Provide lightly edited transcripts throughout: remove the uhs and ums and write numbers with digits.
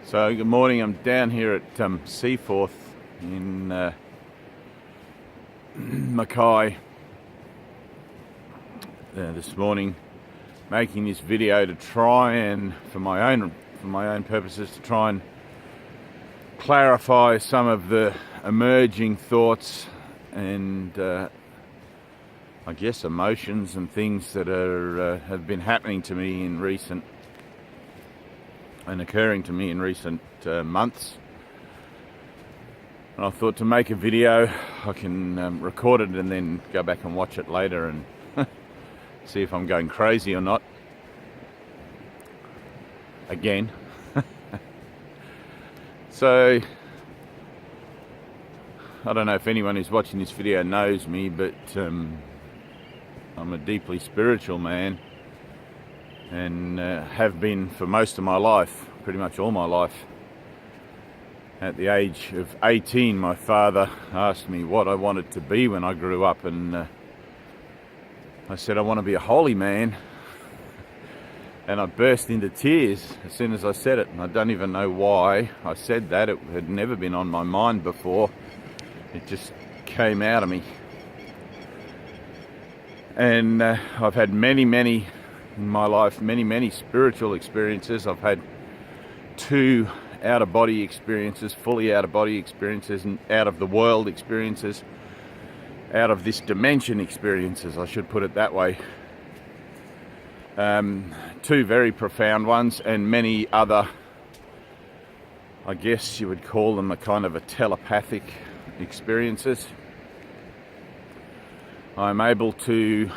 So good morning, I'm down here at Seaforth in Mackay this morning, making this video to try and, for my own purposes, to try and clarify some of the emerging thoughts and I guess emotions and things that have been happening to me in recent and occurring to me in recent months. And I thought to make a video, I can record it and then go back and watch it later and see if I'm going crazy or not. Again. So, I don't know if anyone who's watching this video knows me, but I'm a deeply spiritual man. And have been for most of my life, pretty much all my life. At the age of 18, my father asked me what I wanted to be when I grew up, and I said, I want to be a holy man. And I burst into tears as soon as I said it, and I don't even know why I said that. It had never been on my mind before. It just came out of me. And I've had many in my life, many spiritual experiences. I've had 2 out-of-body experiences, fully out-of-body experiences, and out-of-the-world experiences, out-of-this-dimension experiences, I should put it that way. 2 very profound ones, and many other, I guess you would call them a kind of a telepathic experiences. I'm able to,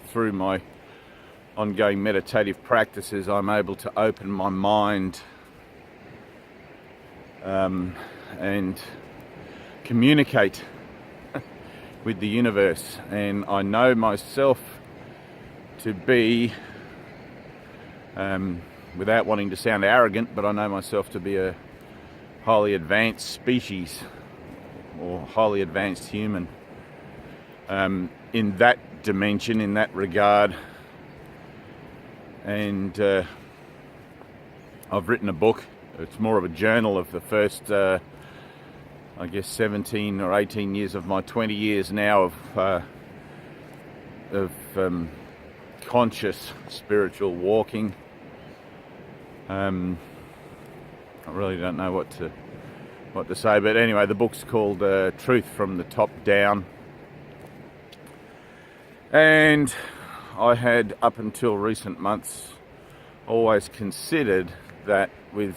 through my ongoing meditative practices, I'm able to open my mind and communicate with the universe. And I know myself to be, without wanting to sound arrogant, but I know myself to be a highly advanced species or highly advanced human. In that dimension, in that regard. And I've written a book. It's more of a journal of the first, I guess, 17 or 18 years of my 20 years now of conscious spiritual walking. I really don't know what to say, but anyway, the book's called Truth from the Top Down. And I had, up until recent months, always considered that with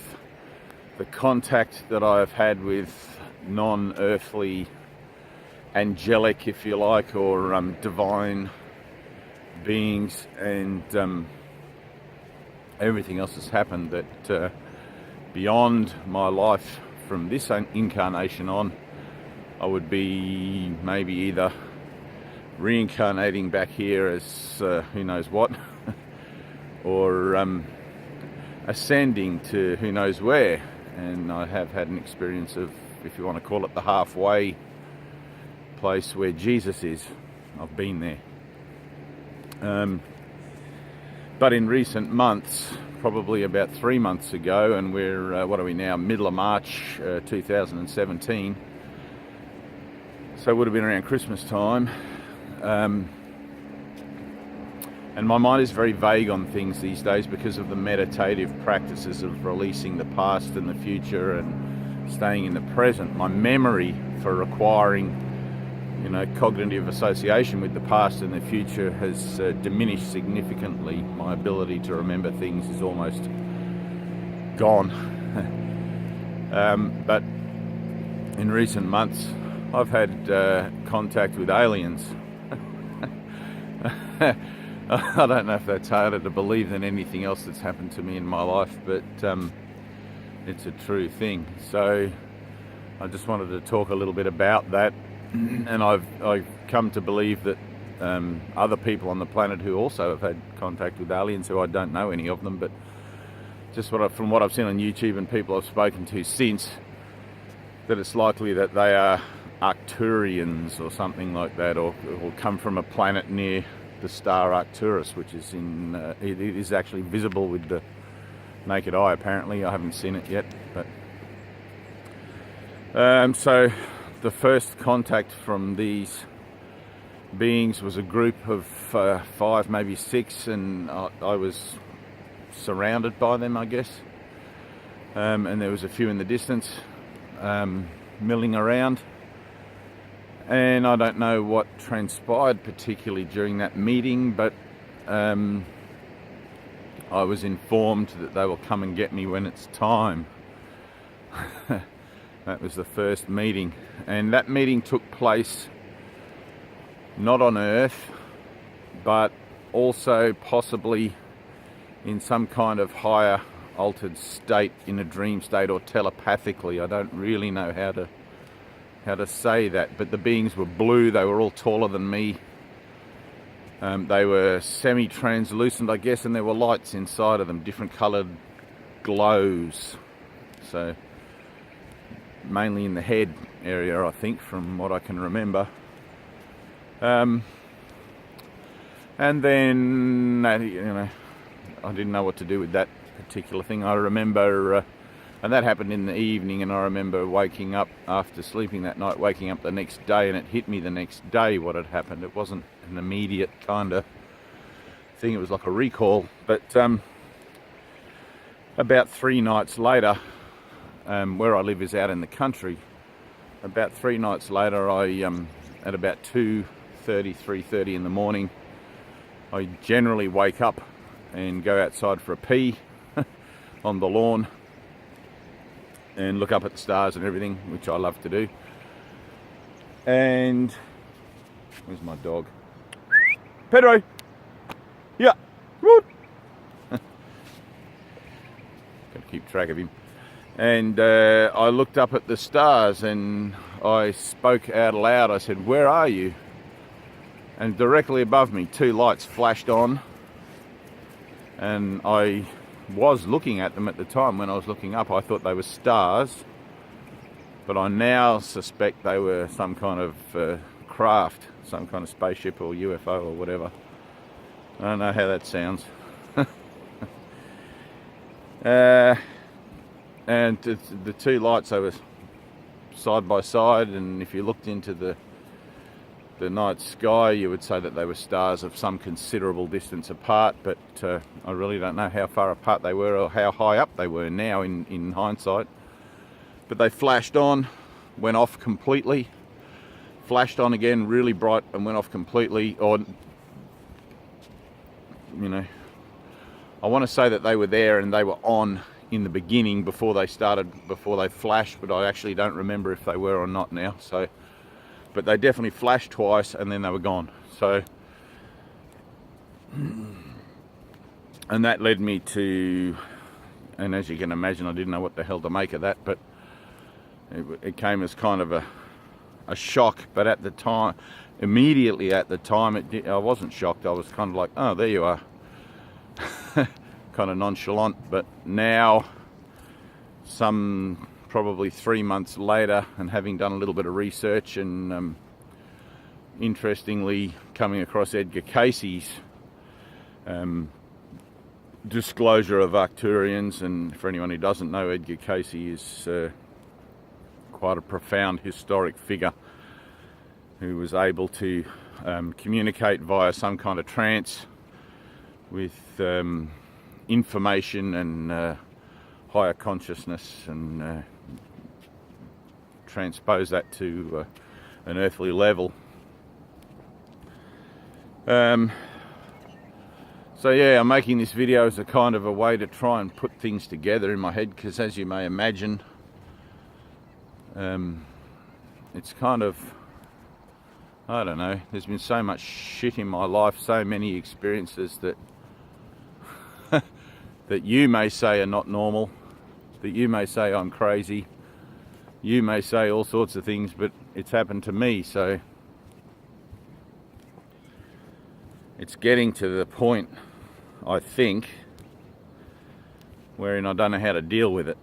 the contact that I've had with non-earthly, angelic, if you like, or divine beings, and everything else that's happened, that beyond my life from this incarnation on, I would be maybe either reincarnating back here as who knows what, or ascending to who knows where. And I have had an experience of, if you want to call it, the halfway place where Jesus is. I've been there. But in recent months, probably about 3 months ago, and we're, what are we now, middle of March 2017, so it would have been around Christmas time. And my mind is very vague on things these days because of the meditative practices of releasing the past and the future and staying in the present. My memory for acquiring, cognitive association with the past and the future has diminished significantly. My ability to remember things is almost gone. But in recent months, I've had contact with aliens. I don't know if that's harder to believe than anything else that's happened to me in my life, but it's a true thing. So I just wanted to talk a little bit about that, and I've come to believe that other people on the planet who also have had contact with aliens, who I don't know any of them, but just from what I've seen on YouTube and people I've spoken to since, that it's likely that they are Arcturians or something like that, or come from a planet near the star Arcturus, which is it is actually visible with the naked eye apparently. I haven't seen it yet, but so the first contact from these beings was a group of 5, maybe 6, and I was surrounded by them, I guess, and there was a few in the distance milling around, and I don't know what transpired particularly during that meeting, but I was informed that they will come and get me when it's time. That was the first meeting, and that meeting took place not on Earth, but also possibly in some kind of higher altered state, in a dream state, or telepathically. I don't really know how to say that, but the beings were blue. They were all taller than me. They were semi-translucent, I guess, and there were lights inside of them, different coloured glows. So mainly in the head area, I think, from what I can remember. And then, I didn't know what to do with that particular thing. I remember, and that happened in the evening, and I remember waking up after sleeping that night, waking up the next day, and it hit me the next day what had happened. It wasn't an immediate kind of thing, it was like a recall. But about 3 nights later, where I live is out in the country. About 3 nights later, I at about 2:30, 3:30 in the morning, I generally wake up and go outside for a pee on the lawn and look up at the stars and everything, which I love to do. And where's my dog? Pedro! Yeah! Woot! Got to keep track of him. And I looked up at the stars and I spoke out loud. I said, "Where are you?" And directly above me, 2 lights flashed on, and I was looking at them at the time. When I was looking up, I thought they were stars, but I now suspect they were some kind of craft, some kind of spaceship or UFO or whatever. I don't know how that sounds. And the 2 lights, they were side by side, and if you looked into the night sky, you would say that they were stars of some considerable distance apart, but I really don't know how far apart they were or how high up they were now in hindsight. But they flashed on, went off completely, flashed on again really bright and went off completely. Or, I want to say that they were there and they were on in the beginning before they flashed, but I actually don't remember if they were or not now. So, but they definitely flashed twice and then they were gone. So, and that led me to, and as you can imagine, I didn't know what the hell to make of that, but it came as kind of a shock. But at the time, immediately at the time, I wasn't shocked. I was kind of like, oh, there you are. Kind of nonchalant. But now, some probably 3 months later, and having done a little bit of research, and interestingly coming across Edgar Cayce's disclosure of Arcturians. And for anyone who doesn't know, Edgar Cayce is quite a profound historic figure who was able to communicate via some kind of trance with information and higher consciousness, and transpose that to an earthly level. So yeah, I'm making this video as a kind of a way to try and put things together in my head, because as you may imagine, it's kind of, I don't know, there's been so much shit in my life, so many experiences that that you may say are not normal, that you may say I'm crazy, you may say all sorts of things, but it's happened to me. So it's getting to the point, I think, wherein I don't know how to deal with it.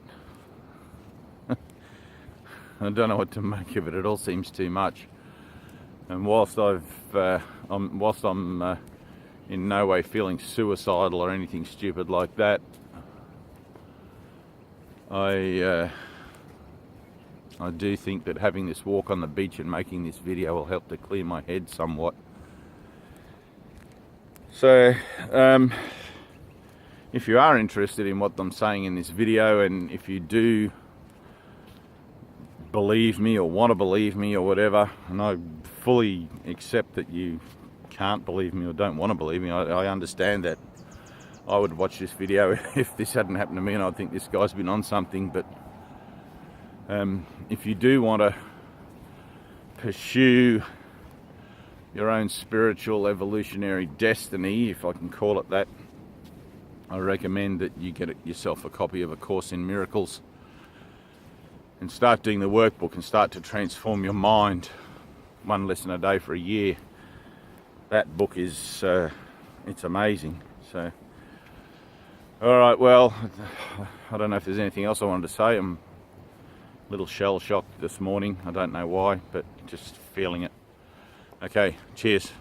I don't know what to make of it. It all seems too much. And whilst I'm in no way feeling suicidal or anything stupid like that, I do think that having this walk on the beach and making this video will help to clear my head somewhat. So, if you are interested in what I'm saying in this video, and if you do believe me or want to believe me or whatever, and I fully accept that you can't believe me or don't want to believe me, I understand that. I would watch this video if this hadn't happened to me, and I'd think this guy's been on something. But if you do want to pursue your own spiritual evolutionary destiny, if I can call it that, I recommend that you get yourself a copy of A Course in Miracles and start doing the workbook and start to transform your mind. One lesson a day for a year. That book is it's amazing. So, all right, well, I don't know if there's anything else I wanted to say. I'm a little shell shocked this morning. I don't know why, but just feeling it. Okay, cheers.